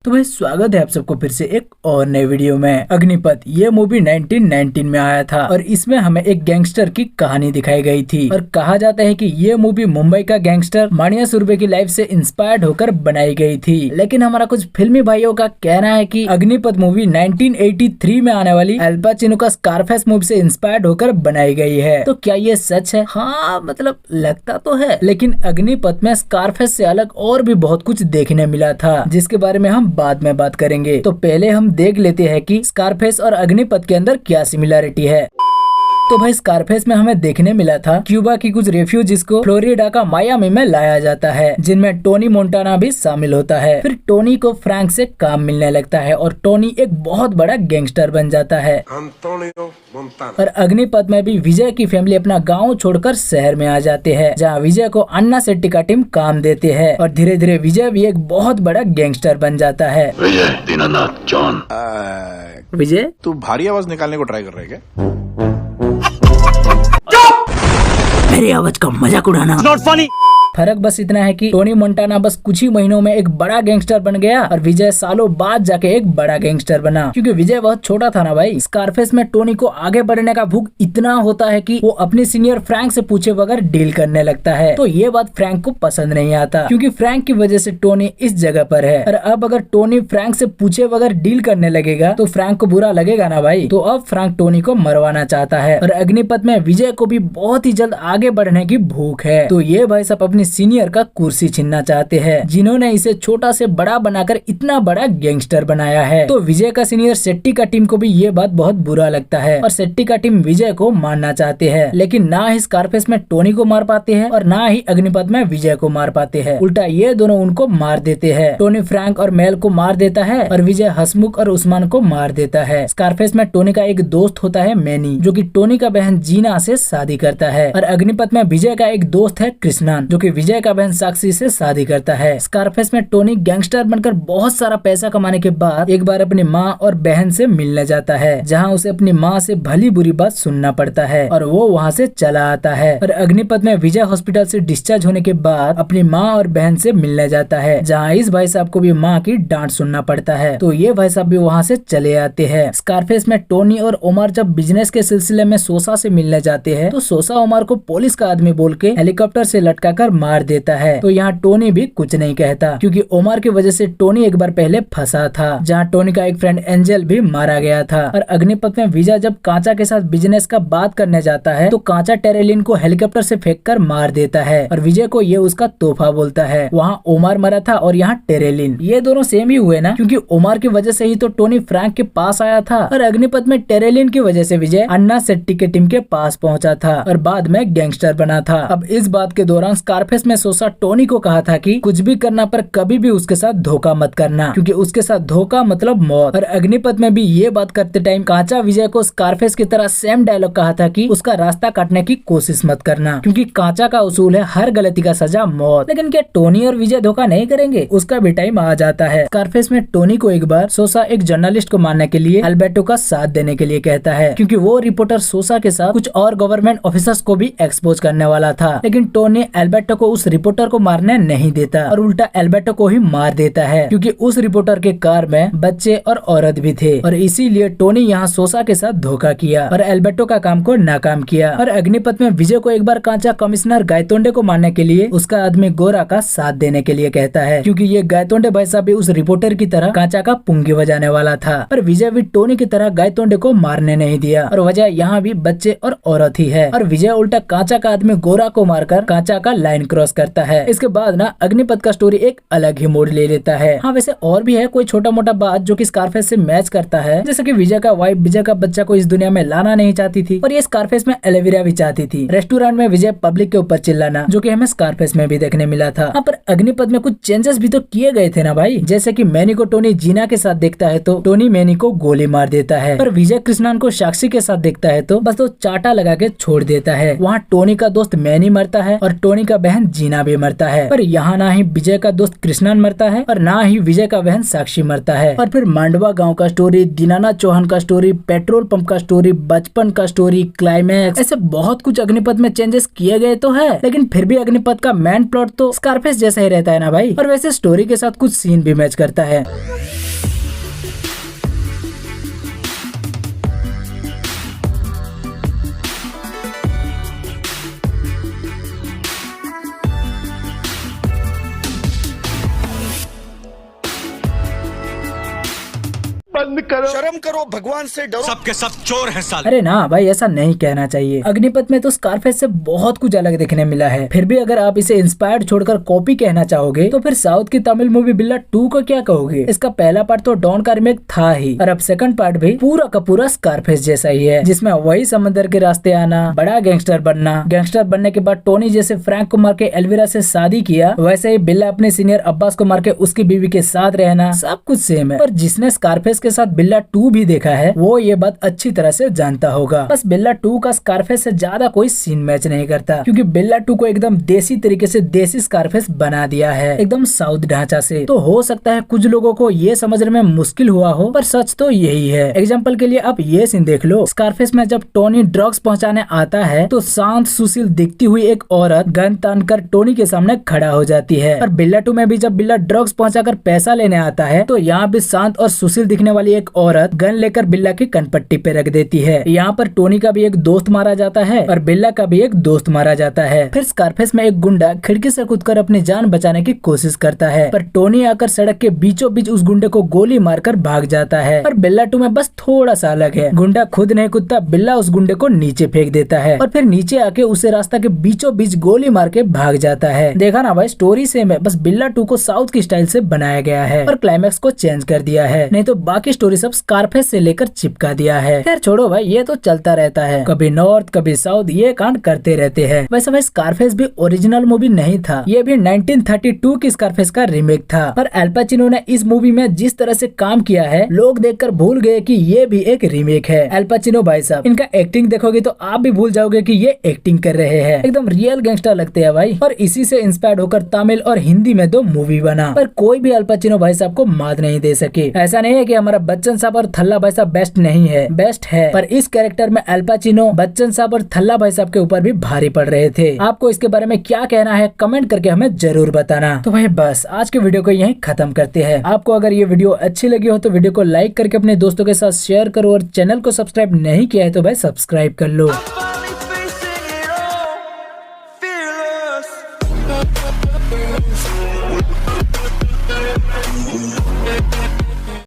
तो भाई स्वागत है आप सबको फिर से एक और नए वीडियो में। अग्निपथ ये मूवी 1919 में आया था और इसमें हमें एक गैंगस्टर की कहानी दिखाई गई थी और कहा जाता है कि ये मूवी मुंबई का गैंगस्टर मानिया सुरभि की लाइफ से इंस्पायर्ड होकर बनाई गई थी। लेकिन हमारा कुछ फिल्मी भाइयों का कहना है कि अग्निपथ मूवी 1983 में आने वाली अल पाचिनो का स्कारफेस मूवी से इंस्पायर्ड होकर बनाई गई है। तो क्या ये सच है? हाँ मतलब लगता तो है, लेकिन अग्निपथ में स्कारफेस से अलग और भी बहुत कुछ देखने मिला था जिसके बारे में हम बाद में बात करेंगे। तो पहले हम देख लेते हैं कि स्कारफेस और अग्निपथ के अंदर क्या सिमिलरिटी है। तो भाई स्कारफेस में हमें देखने मिला था क्यूबा की कुछ रेफ्यूजीज को फ्लोरिडा का मायामी में लाया जाता है, जिनमें टोनी मोंटाना भी शामिल होता है। फिर टोनी को फ्रैंक से काम मिलने लगता है और टोनी एक बहुत बड़ा गैंगस्टर बन जाता है। और अग्निपथ में भी विजय की फैमिली अपना गाँव छोड़कर शहर में आ जाते हैं, जहाँ विजय को अन्ना शेट्टी का टीम काम देते हैं और धीरे धीरे विजय भी एक बहुत बड़ा गैंगस्टर बन जाता है। विजय तू भारी आवाज निकालने को ट्राई कर रहा है क्या? मेरी आवाज का मजाक उड़ाना नॉट फनी। फर्क बस इतना है कि टोनी मोंटाना बस कुछ ही महीनों में एक बड़ा गैंगस्टर बन गया और विजय सालों बाद जाके एक बड़ा गैंगस्टर बना, क्योंकि विजय बहुत छोटा था ना भाई। स्कारफेस में टोनी को आगे बढ़ने का भूख इतना होता है कि वो अपने सीनियर फ्रैंक से पूछे बगैर डील करने लगता है। तो ये बात फ्रैंक को पसंद नहीं आता, क्योंकि फ्रैंक की वजह से टोनी इस जगह पर है। और अब अगर टोनी फ्रैंक से पूछे बगैर डील करने लगेगा तो फ्रैंक को बुरा लगेगा ना भाई। तो अब फ्रैंक टोनी को मरवाना चाहता है और अग्निपथ में विजय को भी बहुत ही जल्द आगे बढ़ने की भूख है। तो ये भाई सब अपनी सीनियर का कुर्सी छीनना चाहते हैं, जिन्होंने इसे छोटा से बड़ा बनाकर इतना बड़ा गैंगस्टर बनाया है। तो विजय का सीनियर शेट्टी का टीम को भी ये बात बहुत बुरा लगता है और शेट्टी का टीम विजय को मारना चाहते हैं, लेकिन ना ही स्कारफेस में टोनी को मार पाते हैं और ना ही अग्निपथ में विजय को मार पाते हैं। उल्टा ये दोनों उनको मार देते हैं। टोनी फ्रैंक और मेल को मार देता है और विजय हसमुख और उस्मान को मार देता है। स्कारफेस में टोनी का एक दोस्त होता है मैनी, जो कि टोनी का बहन जीना से शादी करता है। और अग्निपथ में विजय का एक दोस्त है कृष्णान, जो कि विजय का बहन साक्षी से शादी करता है। स्कारफेस में टोनी गैंगस्टर बनकर बहुत सारा पैसा कमाने के बाद एक बार अपनी माँ और बहन से मिलने जाता है, जहाँ उसे अपनी माँ से भली बुरी बात सुनना पड़ता है और वो वहाँ से चला आता है। और अग्निपथ में विजय हॉस्पिटल से डिस्चार्ज होने के बाद अपनी माँ और बहन से मिलने जाता है, जहाँ इस भाई साहब को भी माँ की डांट सुनना पड़ता है। तो ये भाई साहब भी वहाँ से चले आते हैं। स्कारफेस में टोनी और उमर जब बिजनेस के सिलसिले में सोसा से मिलने जाते हैं, तो सोसा उमर को पुलिस का आदमी बोल के हेलीकॉप्टर से लटका कर मार देता है। तो यहाँ टोनी भी कुछ नहीं कहता, क्योंकि उमर की वजह से टोनी एक बार पहले फंसा था, जहाँ टोनी का एक फ्रेंड एंजल भी मारा गया था। और अग्निपथ में विजय जब कांचा के साथ बिजनेस का बात करने जाता है, तो कांचा टेरेलिन को हेलीकॉप्टर से फेंक कर मार देता है और विजय को ये उसका तोहफा बोलता है। वहाँ उमर मरा था और यहाँ टेरेलिन, ये दोनों सेम ही हुए ना, क्योंकि उमर की वजह से ही तो टोनी फ्रैंक के पास आया था और अग्निपथ में टेरेलिन की वजह से विजय अन्ना शेट्टी के टीम के पास पहुंचा था और बाद में गैंगस्टर बना था। अब इस बात के दौरान स्कारफेस में सोसा टोनी को कहा था कि कुछ भी करना पर कभी भी उसके साथ धोखा मत करना, क्योंकि उसके साथ धोखा मतलब मौत। और अग्निपथ में भी ये बात करते टाइम कांचा विजय को स्कारफेस की तरह सेम डायलॉग कहा था कि उसका रास्ता काटने की कोशिश मत करना, क्योंकि कांचा का उसूल है हर गलती का सजा मौत। लेकिन क्या टोनी और विजय धोखा नहीं करेंगे? उसका भी टाइम आ जाता है। स्कारफेस में टोनी को एक बार सोसा एक जर्नलिस्ट को मारने के लिए अल्बर्टो का साथ देने के लिए कहता है, क्योंकि वो रिपोर्टर सोसा के साथ कुछ और गवर्नमेंट ऑफिसर्स को भी एक्सपोज करने वाला था। लेकिन टोनी अल्बर्टो को उस रिपोर्टर को मारने नहीं देता और उल्टा अल्बर्टो को ही मार देता है, क्योंकि उस रिपोर्टर के कार में बच्चे और औरत भी थे और इसीलिए टोनी यहाँ सोसा के साथ धोखा किया और अल्बर्टो का काम को नाकाम किया। और अग्निपथ में विजय को एक बार कांचा कमिश्नर गायतोंडे को मारने के लिए उसका आदमी गोरा का साथ देने के लिए कहता है, क्योंकि ये गायतोंडे भाई साहब भी उस रिपोर्टर की तरह कांचा का पुंगी बजाने वाला था। पर विजय भी टोनी की तरह गायतोंडे को मारने नहीं दिया और वजह यहाँ भी बच्चे और औरत ही है। और विजय उल्टा कांचा का आदमी गोरा को मारकर कांचा का लाइन क्रॉस करता है। इसके बाद ना अग्निपथ का स्टोरी एक अलग ही मोड़ ले लेता है। हाँ वैसे और भी है कोई छोटा मोटा बात जो कि स्कारफेस से मैच करता है, जैसे कि विजय का वाइफ विजय का बच्चा को इस दुनिया में लाना नहीं चाहती थी और ये स्कारफेस में एलोवेरा भी चाहती थी। रेस्टोरेंट में विजय पब्लिक के ऊपर चिल्लाना, जो कि हमें स्कारफेस में भी देखने मिला था। हाँ पर अग्निपथ में कुछ चेंजेस भी तो किए गए थे ना भाई, जैसे कि मैनी को टोनी जीना के साथ देखता है तो टोनी मैनी को गोली मार देता है, पर विजय कृष्णान को साक्षी के साथ देखता है तो बस वो चाटा लगा के छोड़ देता है। वहाँ टोनी का दोस्त मैनी मरता है और टोनी का बहन बहन जीना भी मरता है। पर यहाँ ना ही विजय का दोस्त कृष्णन मरता है और ना ही विजय का बहन साक्षी मरता है। और फिर मांडवा गांव का स्टोरी, दीनानाथ चौहान का स्टोरी, पेट्रोल पंप का स्टोरी, बचपन का स्टोरी, क्लाइमैक्स, ऐसे बहुत कुछ अग्निपथ में चेंजेस किए गए तो है, लेकिन फिर भी अग्निपथ का मेन प्लॉट तो स्कारफेस जैसा ही रहता है ना भाई। और वैसे स्टोरी के साथ कुछ सीन भी मैच करता है। बंद करो, शर्म करो, भगवान से डरो। सबके सब चोर हैं साले। अरे ना भाई, ऐसा नहीं कहना चाहिए। अग्निपथ में तो स्कारफेस से बहुत कुछ अलग देखने मिला है। फिर भी अगर आप इसे इंस्पायर्ड छोड़कर कॉपी कहना चाहोगे तो फिर साउथ की तमिल मूवी बिल्ला 2 का क्या कहोगे। इसका पहला पार्ट तो डॉन का रीमेक था ही, और अब सेकंड पार्ट भी पूरा का पूरा स्कारफेस जैसा ही है, जिसमें वही समंदर के रास्ते आना, बड़ा गैंगस्टर बनना, गैंगस्टर बनने के बाद टोनी जैसे फ्रैंक को मार के एल्विरा से शादी किया, वैसे ही बिल्ला अपने सीनियर अब्बास को मार के उसकी बीवी के साथ रहना, सब कुछ सेम है। पर जिसने स्कारफेस के साथ बिल्ला 2 भी देखा है वो ये बात अच्छी तरह से जानता होगा। बस बिल्ला 2 का स्कारफेस से ज्यादा कोई सीन मैच नहीं करता, क्योंकि बिल्ला 2 को एकदम देसी तरीके से देसी स्कारफेस बना दिया है, एकदम साउथ ढांचा से। तो हो सकता है कुछ लोगों को ये समझने में मुश्किल हुआ हो, पर सच तो यही है। एग्जाम्पल के लिए आप ये सीन देख लो। स्कारफेस में जब टोनी ड्रग्स पहुंचाने आता है तो शांत सुशील दिखती हुई एक औरत गन तानकर टोनी के सामने खड़ा हो जाती है। और बिल्ला 2 में भी जब बिल्ला ड्रग्स पहुंचाकर पैसा लेने आता है तो यहाँ भी शांत और सुशील दिखने वाली एक औरत गन लेकर बिल्ला की कनपट्टी पे रख देती है। यहाँ पर टोनी का भी एक दोस्त मारा जाता है और बिल्ला का भी एक दोस्त मारा जाता है। फिर स्कारफेस में एक गुंडा खिड़की से कूदकर अपनी जान बचाने की कोशिश करता है, पर टोनी आकर सड़क के बीचों बीच उस गुंडे को गोली मारकर भाग जाता है। और बिल्ला 2 में बस थोड़ा सा अलग है, गुंडा खुद नहीं कूदता, बिल्ला उस गुंडे को नीचे फेंक देता है और फिर नीचे आके उसे रास्ता के बीचों बीच गोली मार के भाग जाता है। देखा ना भाई, स्टोरी सेम है, बस बिल्ला 2 को साउथ की स्टाइल से बनाया गया है और क्लाइमैक्स को चेंज कर दिया है, नहीं तो बाकी स्टोरी सब स्कारफेस से लेकर चिपका दिया है। खैर छोड़ो भाई, ये तो चलता रहता है, कभी नॉर्थ कभी साउथ ये कांड करते रहते हैं। वैसे भाई स्कारफेस भी ओरिजिनल मूवी नहीं था, ये भी 1932 की स्कारफेस का रीमेक था। पर अल पाचिनो ने इस मूवी में जिस तरह से काम किया है, लोग देखकर भूल गए कि ये भी एक रीमेक है। अल पाचिनो भाई साहब, इनका एक्टिंग देखोगे तो आप भी भूल जाओगे कि ये एक्टिंग कर रहे हैं, एकदम रियल गैंगस्टर लगते हैं भाई। और इसी से इंस्पायर्ड होकर तमिल और हिंदी में 2 मूवी बना, पर कोई भी अल पाचिनो भाई साहब को मात नहीं दे सके। ऐसा नहीं है कि हमारा बच्चन साहब और थल्ला भाई साहब बेस्ट नहीं है, बेस्ट है, पर इस कैरेक्टर में अल पाचिनो बच्चन साहब और थल्ला भाई साहब के ऊपर भी भारी पड़ रहे थे। आपको इसके बारे में क्या कहना है कमेंट करके हमें जरूर बताना। तो भाई बस आज के वीडियो को यहीं खत्म करते हैं। आपको अगर ये वीडियो अच्छी लगी हो तो वीडियो को लाइक करके अपने दोस्तों के साथ शेयर करो, और चैनल को सब्सक्राइब नहीं किया है तो भाई सब्सक्राइब कर लो।